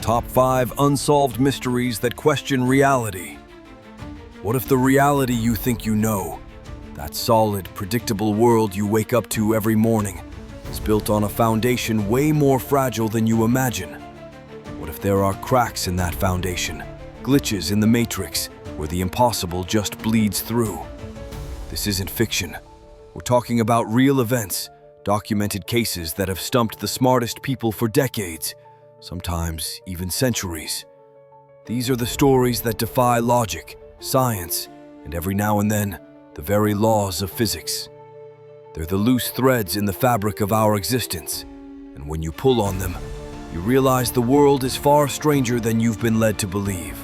Top 5 Unsolved Mysteries That Question Reality. What if the reality you think you know, that solid, predictable world you wake up to every morning, is built on a foundation way more fragile than you imagine? What if there are cracks in that foundation, glitches in the matrix, where the impossible just bleeds through? This isn't fiction. We're talking about real events, documented cases that have stumped the smartest people for decades, sometimes even centuries. These are the stories that defy logic, science, and every now and then, the very laws of physics. They're the loose threads in the fabric of our existence, and when you pull on them, you realize the world is far stranger than you've been led to believe.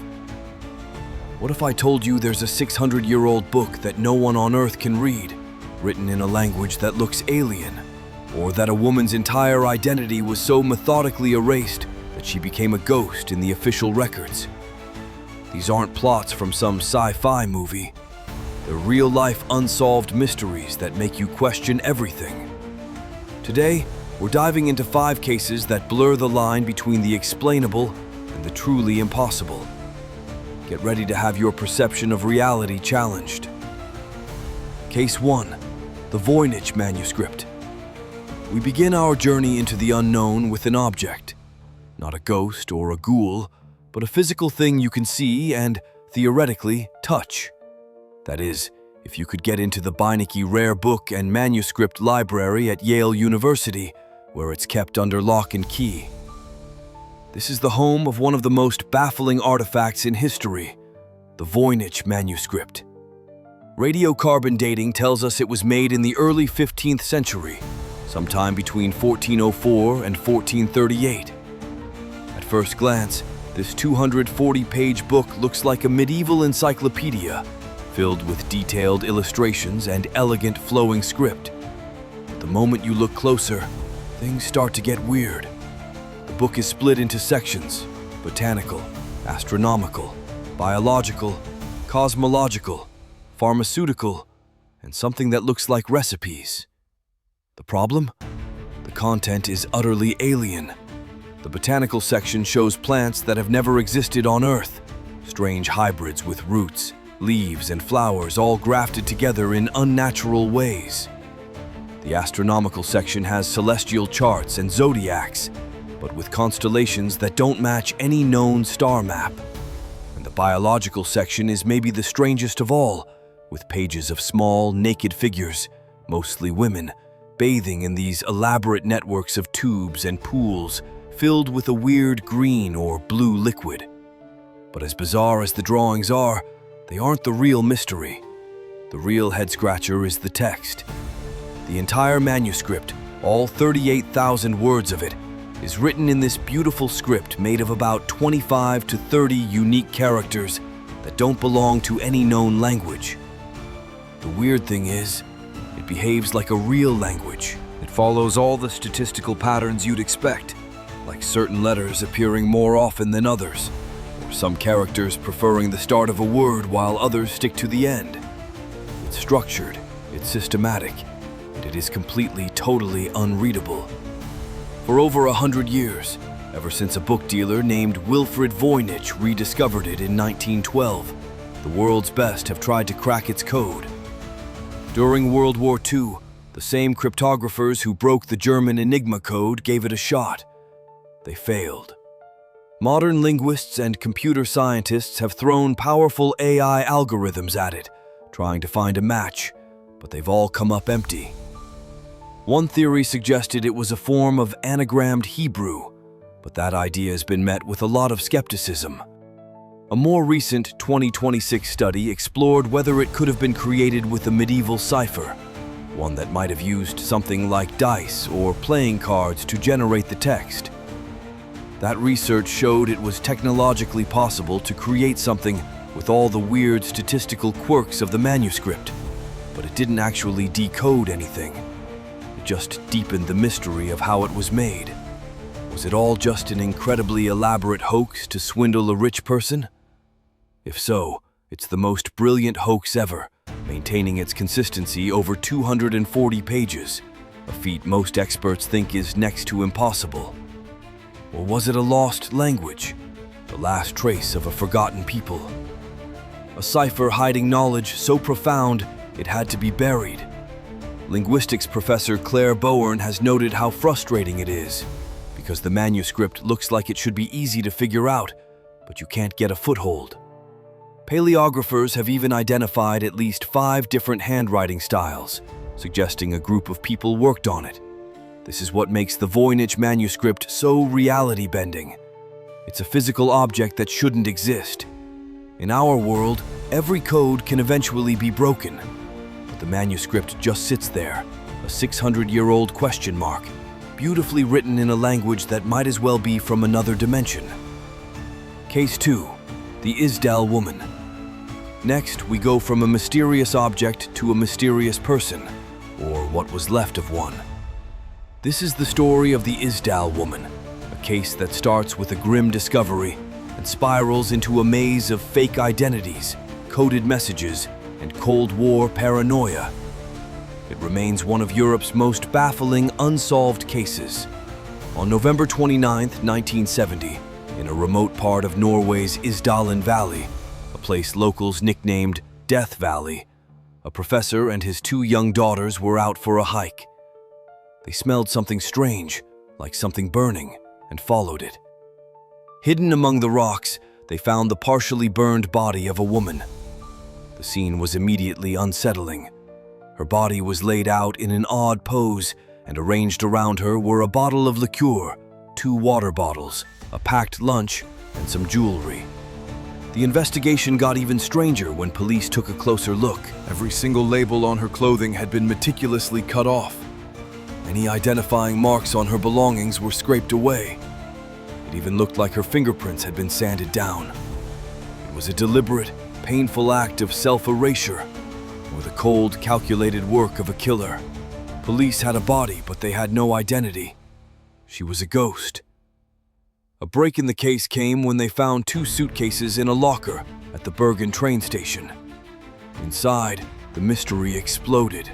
What if I told you there's a 600-year-old book that no one on Earth can read, written in a language that looks alien? Or that a woman's entire identity was so methodically erased that she became a ghost in the official records? These aren't plots from some sci-fi movie. They're real-life unsolved mysteries that make you question everything. Today, we're diving into 5 cases that blur the line between the explainable and the truly impossible. Get ready to have your perception of reality challenged. Case 1. The Voynich Manuscript. We begin our journey into the unknown with an object. Not a ghost or a ghoul, but a physical thing you can see and, theoretically, touch. That is, if you could get into the Beinecke Rare Book and Manuscript Library at Yale University, where it's kept under lock and key. This is the home of one of the most baffling artifacts in history, the Voynich Manuscript. Radiocarbon dating tells us it was made in the early 15th century, sometime between 1404 and 1438. At first glance, this 240-page book looks like a medieval encyclopedia, filled with detailed illustrations and elegant flowing script. But the moment you look closer, things start to get weird. The book is split into sections: botanical, astronomical, biological, cosmological, pharmaceutical, and something that looks like recipes. The problem? The content is utterly alien. The botanical section shows plants that have never existed on Earth, strange hybrids with roots, leaves, and flowers all grafted together in unnatural ways. The astronomical section has celestial charts and zodiacs, but with constellations that don't match any known star map. And the biological section is maybe the strangest of all, with pages of small, naked figures, mostly women, bathing in these elaborate networks of tubes and pools filled with a weird green or blue liquid. But as bizarre as the drawings are, they aren't the real mystery. The real head-scratcher is the text. The entire manuscript, all 38,000 words of it, is written in this beautiful script made of about 25 to 30 unique characters that don't belong to any known language. The weird thing is, it behaves like a real language. It follows all the statistical patterns you'd expect, like certain letters appearing more often than others, or some characters preferring the start of a word while others stick to the end. It's structured, it's systematic, and it is completely, totally unreadable. For over 100 years, ever since a book dealer named Wilfrid Voynich rediscovered it in 1912, the world's best have tried to crack its code. During World War II, the same cryptographers who broke the German Enigma code gave it a shot. They failed. Modern linguists and computer scientists have thrown powerful AI algorithms at it, trying to find a match, but they've all come up empty. One theory suggested it was a form of anagrammed Hebrew, but that idea has been met with a lot of skepticism. A more recent 2026 study explored whether it could have been created with a medieval cipher, one that might have used something like dice or playing cards to generate the text. That research showed it was technologically possible to create something with all the weird statistical quirks of the manuscript, but it didn't actually decode anything. It just deepened the mystery of how it was made. Was it all just an incredibly elaborate hoax to swindle a rich person? If so, it's the most brilliant hoax ever, maintaining its consistency over 240 pages, a feat most experts think is next to impossible. Or was it a lost language, the last trace of a forgotten people? A cipher hiding knowledge so profound it had to be buried. Linguistics professor Claire Bowen has noted how frustrating it is, because the manuscript looks like it should be easy to figure out, but you can't get a foothold. Paleographers have even identified at least 5 different handwriting styles, suggesting a group of people worked on it. This is what makes the Voynich manuscript so reality-bending. It's a physical object that shouldn't exist. In our world, every code can eventually be broken, but the manuscript just sits there, a 600-year-old question mark, beautifully written in a language that might as well be from another dimension. Case 2. The Isdal Woman. Next, we go from a mysterious object to a mysterious person, or what was left of one. This is the story of the Isdal Woman, a case that starts with a grim discovery and spirals into a maze of fake identities, coded messages, and Cold War paranoia. It remains one of Europe's most baffling unsolved cases. On November 29, 1970, in a remote part of Norway's Isdalen Valley, a place locals nicknamed Death Valley, a professor and his 2 young daughters were out for a hike. They smelled something strange, like something burning, and followed it. Hidden among the rocks, they found the partially burned body of a woman. The scene was immediately unsettling. Her body was laid out in an odd pose, and arranged around her were a bottle of liqueur, 2 water bottles, a packed lunch, and some jewelry. The investigation got even stranger when police took a closer look. Every single label on her clothing had been meticulously cut off. Any identifying marks on her belongings were scraped away. It even looked like her fingerprints had been sanded down. It was a deliberate, painful act of self-erasure, or the cold, calculated work of a killer. Police had a body, but they had no identity. She was a ghost. A break in the case came when they found 2 suitcases in a locker at the Bergen train station. Inside, the mystery exploded.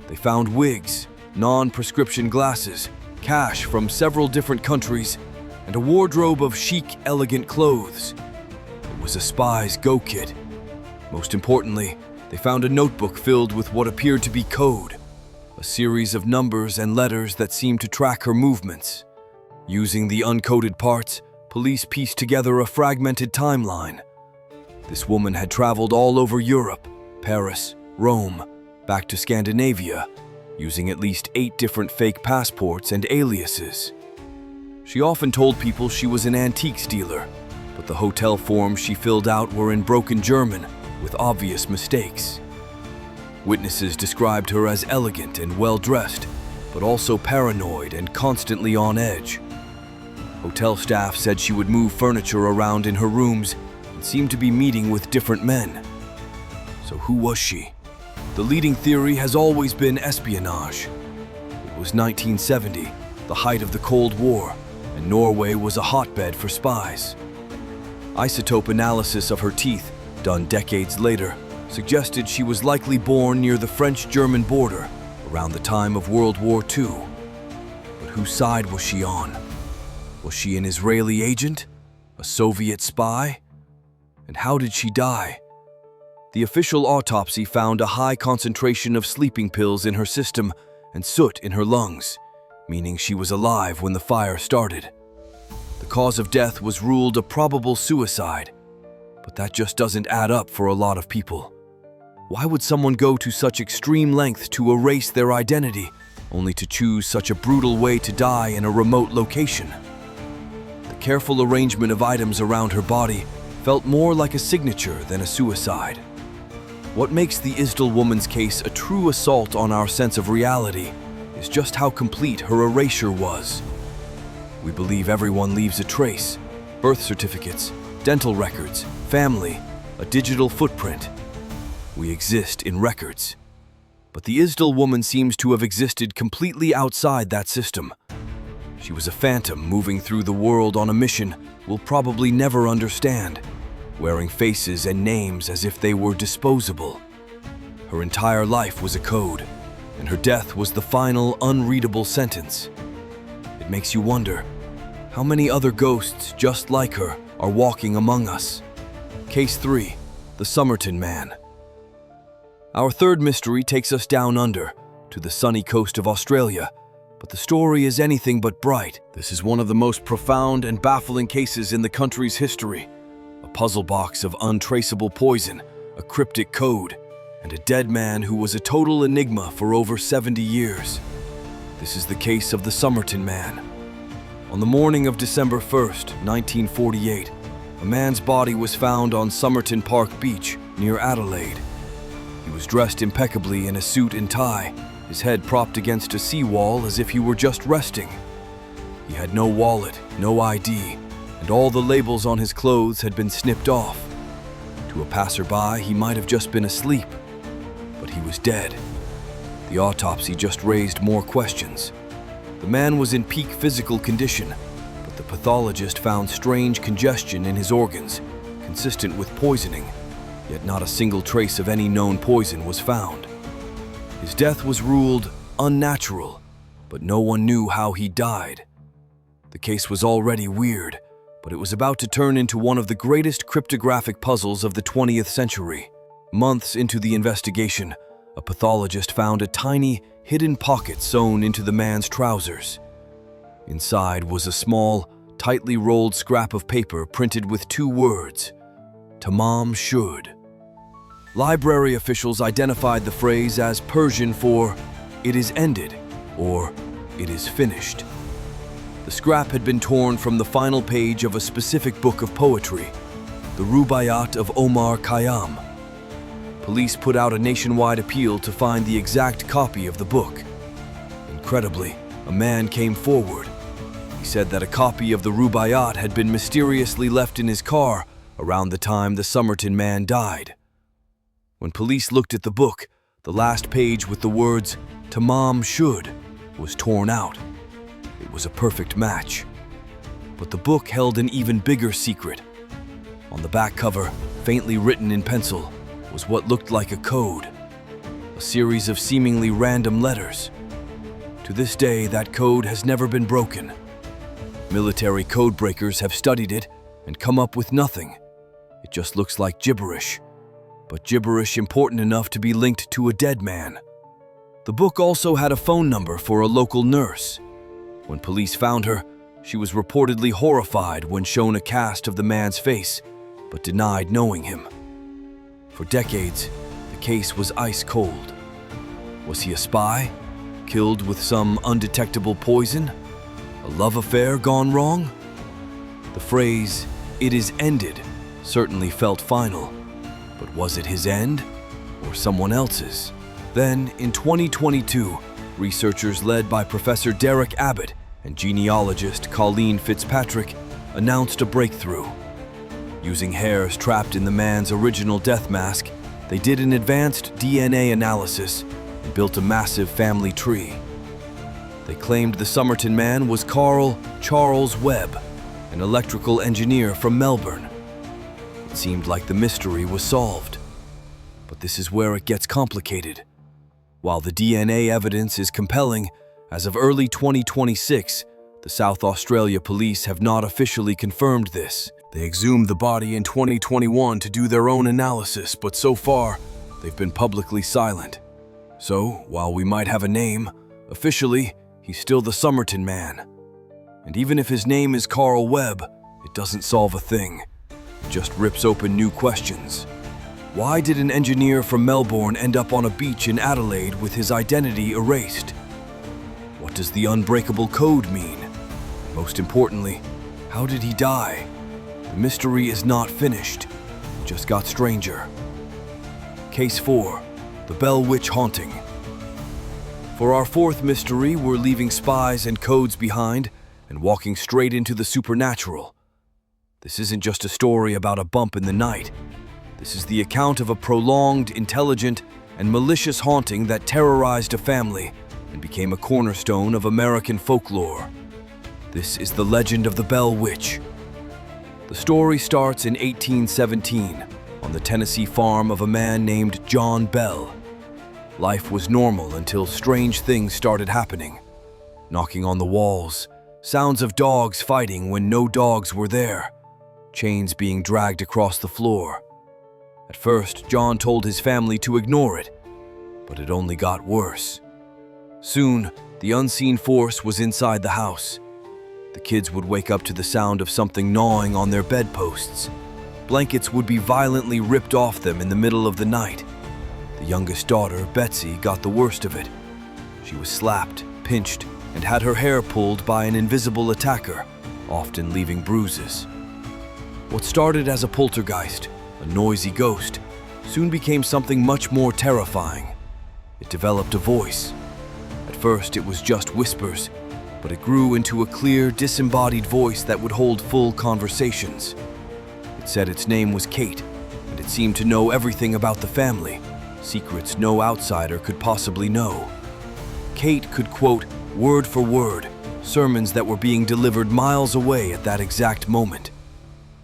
They found wigs, non-prescription glasses, cash from several different countries, and a wardrobe of chic, elegant clothes. It was a spy's go-kit. Most importantly, they found a notebook filled with what appeared to be code, a series of numbers and letters that seemed to track her movements. Using the uncoded parts, police pieced together a fragmented timeline. This woman had traveled all over Europe, Paris, Rome, back to Scandinavia, using at least 8 different fake passports and aliases. She often told people she was an antiques dealer, but the hotel forms she filled out were in broken German, with obvious mistakes. Witnesses described her as elegant and well-dressed, but also paranoid and constantly on edge. Hotel staff said she would move furniture around in her rooms and seemed to be meeting with different men. So who was she? The leading theory has always been espionage. It was 1970, the height of the Cold War, and Norway was a hotbed for spies. Isotope analysis of her teeth, done decades later, suggested she was likely born near the French-German border around the time of World War II. But whose side was she on? Was she an Israeli agent? A Soviet spy? And how did she die? The official autopsy found a high concentration of sleeping pills in her system and soot in her lungs, meaning she was alive when the fire started. The cause of death was ruled a probable suicide, but that just doesn't add up for a lot of people. Why would someone go to such extreme lengths to erase their identity, only to choose such a brutal way to die in a remote location? The careful arrangement of items around her body felt more like a signature than a suicide. What makes the Isdal woman's case a true assault on our sense of reality is just how complete her erasure was. We believe everyone leaves a trace: birth certificates, dental records, family, a digital footprint. We exist in records. But the Isdal woman seems to have existed completely outside that system. She was a phantom moving through the world on a mission we'll probably never understand, wearing faces and names as if they were disposable. Her entire life was a code, and her death was the final, unreadable sentence. It makes you wonder, How many other ghosts just like her are walking among us? Case 3. The Somerton Man. Our third mystery takes us down under, to the sunny coast of Australia, but the story is anything but bright. This is one of the most profound and baffling cases in the country's history. A puzzle box of untraceable poison, a cryptic code, and a dead man who was a total enigma for over 70 years. This is the case of the Somerton Man. On the morning of December 1st, 1948, a man's body was found on Somerton Park Beach near Adelaide. He was dressed impeccably in a suit and tie, his head propped against a seawall as if he were just resting. He had no wallet, no ID, and all the labels on his clothes had been snipped off. To a passerby, he might have just been asleep, but he was dead. The autopsy just raised more questions. The man was in peak physical condition, but the pathologist found strange congestion in his organs, consistent with poisoning, yet not a single trace of any known poison was found. His death was ruled unnatural, but no one knew how he died. The case was already weird, but it was about to turn into one of the greatest cryptographic puzzles of the 20th century. Months into the investigation, a pathologist found a tiny, hidden pocket sewn into the man's trousers. Inside was a small, tightly rolled scrap of paper printed with 2 words, "Tamam should." Library officials identified the phrase as Persian for "it is ended" or "it is finished." The scrap had been torn from the final page of a specific book of poetry, the Rubaiyat of Omar Khayyam. Police put out a nationwide appeal to find the exact copy of the book. Incredibly, a man came forward. He said that a copy of the Rubaiyat had been mysteriously left in his car around the time the Somerton man died. When police looked at the book, the last page with the words "Tamam should" was torn out. It was a perfect match. But the book held an even bigger secret. On the back cover, faintly written in pencil, was what looked like a code, a series of seemingly random letters. To this day, that code has never been broken. Military code breakers have studied it and come up with nothing. It just looks like gibberish, but gibberish important enough to be linked to a dead man. The book also had a phone number for a local nurse. When police found her, she was reportedly horrified when shown a cast of the man's face, but denied knowing him. For decades, the case was ice cold. Was he a spy, killed with some undetectable poison? A love affair gone wrong? The phrase, "it is ended," certainly felt final. But was it his end, or someone else's? Then, in 2022, researchers led by Professor Derek Abbott and genealogist Colleen Fitzpatrick announced a breakthrough. Using hairs trapped in the man's original death mask, they did an advanced DNA analysis and built a massive family tree. They claimed the Somerton man was Carl Charles Webb, an electrical engineer from Melbourne. It seemed like the mystery was solved. But this is where it gets complicated. While the DNA evidence is compelling, as of early 2026, the South Australia police have not officially confirmed this. They exhumed the body in 2021 to do their own analysis, but so far, they've been publicly silent. So, while we might have a name, officially, he's still the Somerton man. And even if his name is Carl Webb, it doesn't solve a thing. It just rips open new questions. Why did an engineer from Melbourne end up on a beach in Adelaide with his identity erased? What does the unbreakable code mean? Most importantly, how did he die? The mystery is not finished. It just got stranger. Case 4. The Bell Witch Haunting. For our fourth mystery, we're leaving spies and codes behind and walking straight into the supernatural. This isn't just a story about a bump in the night. This is the account of a prolonged, intelligent, and malicious haunting that terrorized a family and became a cornerstone of American folklore. This is the legend of the Bell Witch. The story starts in 1817 on the Tennessee farm of a man named John Bell. Life was normal until strange things started happening. Knocking on the walls, sounds of dogs fighting when no dogs were there, chains being dragged across the floor. At first, John told his family to ignore it, but it only got worse. Soon, the unseen force was inside the house. The kids would wake up to the sound of something gnawing on their bedposts. Blankets would be violently ripped off them in the middle of the night. The youngest daughter, Betsy, got the worst of it. She was slapped, pinched, and had her hair pulled by an invisible attacker, often leaving bruises. What started as a poltergeist, a noisy ghost, soon became something much more terrifying. It developed a voice. At first, it was just whispers, but it grew into a clear, disembodied voice that would hold full conversations. It said its name was Kate, and it seemed to know everything about the family, secrets no outsider could possibly know. Kate could quote, word for word, sermons that were being delivered miles away at that exact moment.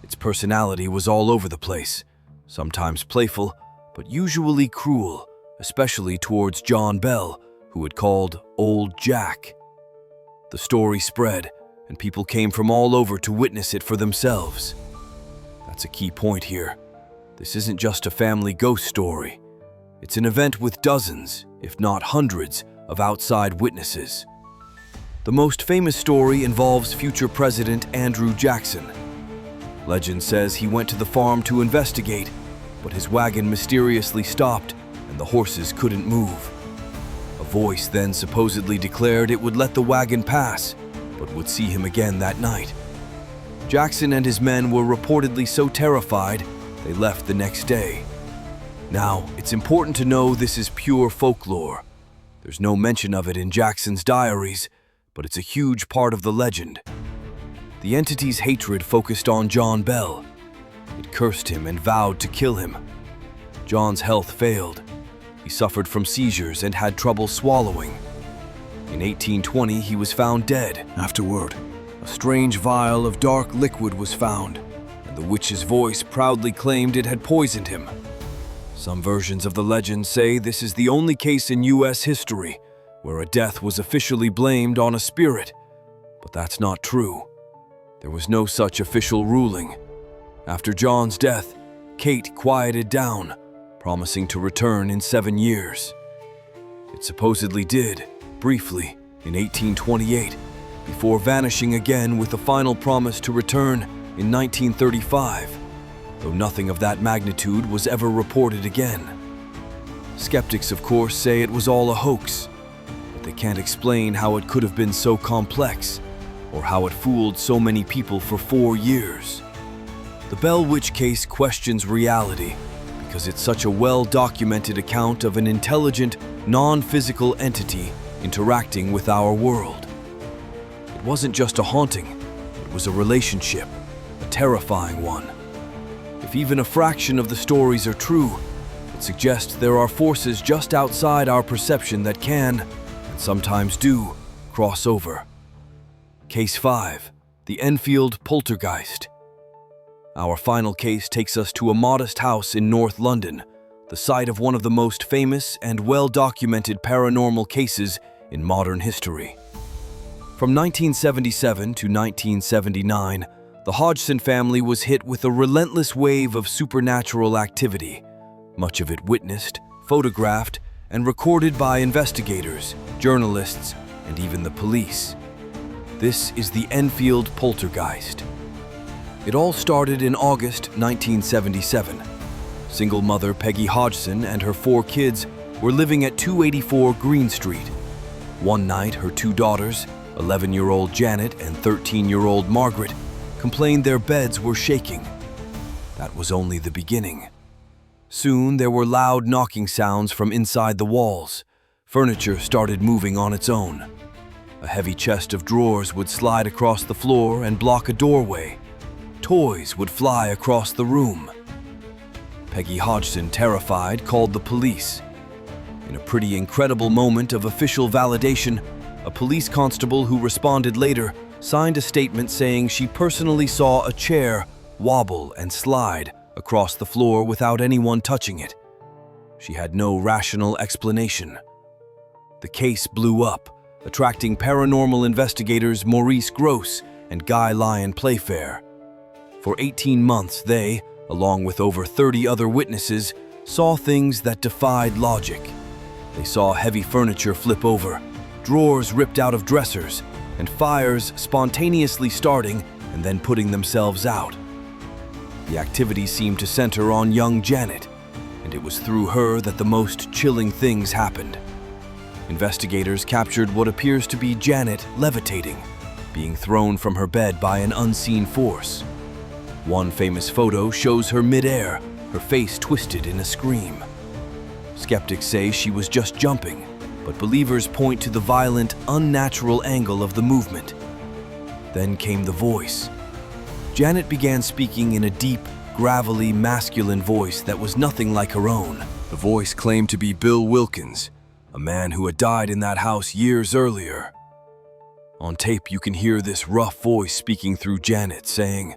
Its personality was all over the place, sometimes playful, but usually cruel, especially towards John Bell, who had called Old Jack. The story spread, and people came from all over to witness it for themselves. That's a key point here. This isn't just a family ghost story. It's an event with dozens, if not hundreds, of outside witnesses. The most famous story involves future President Andrew Jackson. Legend says he went to the farm to investigate, but his wagon mysteriously stopped and the horses couldn't move. A voice then supposedly declared it would let the wagon pass, but would see him again that night. Jackson and his men were reportedly so terrified, they left the next day. Now, it's important to know this is pure folklore. There's no mention of it in Jackson's diaries, but it's a huge part of the legend. The entity's hatred focused on John Bell. It cursed him and vowed to kill him. John's health failed. He suffered from seizures and had trouble swallowing. In 1820, he was found dead. Afterward, a strange vial of dark liquid was found, and the witch's voice proudly claimed it had poisoned him. Some versions of the legend say this is the only case in U.S. history where a death was officially blamed on a spirit, but that's not true. There was no such official ruling. After John's death, Kate quieted down, promising to return in 7 years. It supposedly did, briefly, in 1828, before vanishing again with a final promise to return in 1935, though nothing of that magnitude was ever reported again. Skeptics, of course, say it was all a hoax, but they can't explain how it could have been so complex, or how it fooled so many people for 4 years. The Bell Witch case questions reality because it's such a well-documented account of an intelligent, non-physical entity interacting with our world. It wasn't just a haunting, it was a relationship, a terrifying one. If even a fraction of the stories are true, it suggests there are forces just outside our perception that can, and sometimes do, cross over. Case 5, the Enfield Poltergeist. Our final case takes us to a modest house in North London, the site of one of the most famous and well-documented paranormal cases in modern history. From 1977 to 1979, the Hodgson family was hit with a relentless wave of supernatural activity, much of it witnessed, photographed, and recorded by investigators, journalists, and even the police. This is the Enfield Poltergeist. It all started in August 1977. Single mother Peggy Hodgson and her 4 kids were living at 284 Green Street. One night, her 2 daughters, 11-year-old Janet and 13-year-old Margaret, complained their beds were shaking. That was only the beginning. Soon, there were loud knocking sounds from inside the walls. Furniture started moving on its own. A heavy chest of drawers would slide across the floor and block a doorway. Toys would fly across the room. Peggy Hodgson, terrified, called the police. In a pretty incredible moment of official validation, a police constable who responded later signed a statement saying she personally saw a chair wobble and slide across the floor without anyone touching it. She had no rational explanation. The case blew up, attracting paranormal investigators Maurice Grosse and Guy Lyon Playfair. For 18 months, they, along with over 30 other witnesses, saw things that defied logic. They saw heavy furniture flip over, drawers ripped out of dressers, and fires spontaneously starting and then putting themselves out. The activity seemed to center on young Janet, and it was through her that the most chilling things happened. Investigators captured what appears to be Janet levitating, being thrown from her bed by an unseen force. One famous photo shows her midair, her face twisted in a scream. Skeptics say she was just jumping, but believers point to the violent, unnatural angle of the movement. Then came the voice. Janet began speaking in a deep, gravelly, masculine voice that was nothing like her own. The voice claimed to be Bill Wilkins, a man who had died in that house years earlier. On tape, you can hear this rough voice speaking through Janet, saying,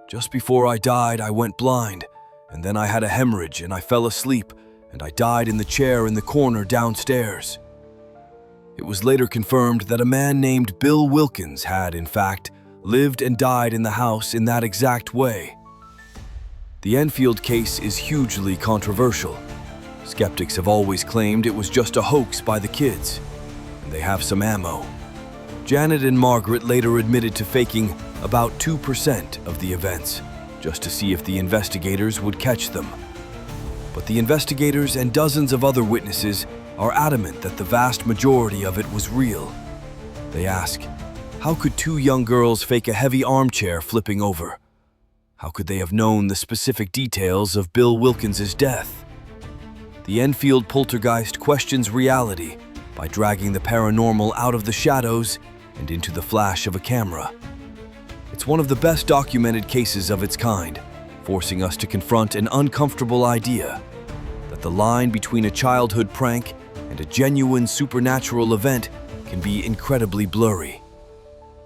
"Just before I died, I went blind, and then I had a hemorrhage and I fell asleep, and I died in the chair in the corner downstairs." It was later confirmed that a man named Bill Wilkins had, in fact, lived and died in the house in that exact way. The Enfield case is hugely controversial. Skeptics have always claimed it was just a hoax by the kids, and they have some ammo. Janet and Margaret later admitted to faking about 2% of the events, just to see if the investigators would catch them. But the investigators and dozens of other witnesses are adamant that the vast majority of it was real. They ask, how could two young girls fake a heavy armchair flipping over? How could they have known the specific details of Bill Wilkins' death? The Enfield poltergeist questions reality by dragging the paranormal out of the shadows and into the flash of a camera. It's one of the best documented cases of its kind, forcing us to confront an uncomfortable idea that the line between a childhood prank and a genuine supernatural event can be incredibly blurry.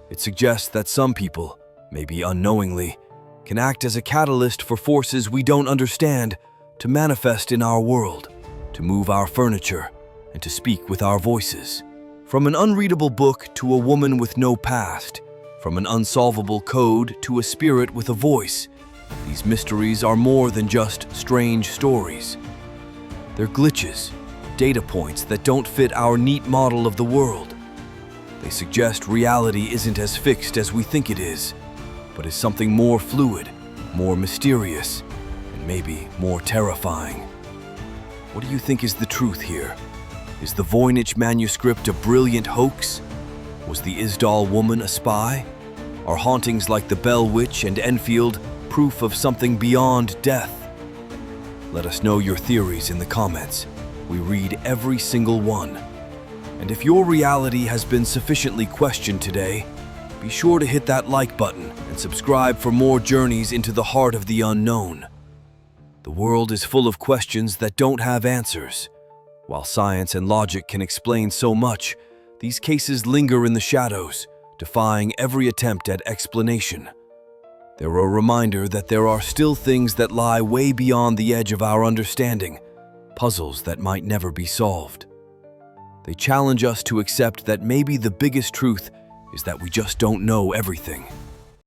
It suggests that some people, maybe unknowingly, can act as a catalyst for forces we don't understand to manifest in our world, to move our furniture, and to speak with our voices. From an unreadable book to a woman with no past, from an unsolvable code to a spirit with a voice, these mysteries are more than just strange stories. They're glitches, data points that don't fit our neat model of the world. They suggest reality isn't as fixed as we think it is, but is something more fluid, more mysterious, and maybe more terrifying. What do you think is the truth here? Is the Voynich manuscript a brilliant hoax? Was the Isdal woman a spy? Are hauntings like the Bell Witch and Enfield proof of something beyond death? Let us know your theories in the comments. We read every single one. And if your reality has been sufficiently questioned today, be sure to hit that like button and subscribe for more journeys into the heart of the unknown. The world is full of questions that don't have answers. While science and logic can explain so much, these cases linger in the shadows, defying every attempt at explanation. They're a reminder that there are still things that lie way beyond the edge of our understanding, puzzles that might never be solved. They challenge us to accept that maybe the biggest truth is that we just don't know everything.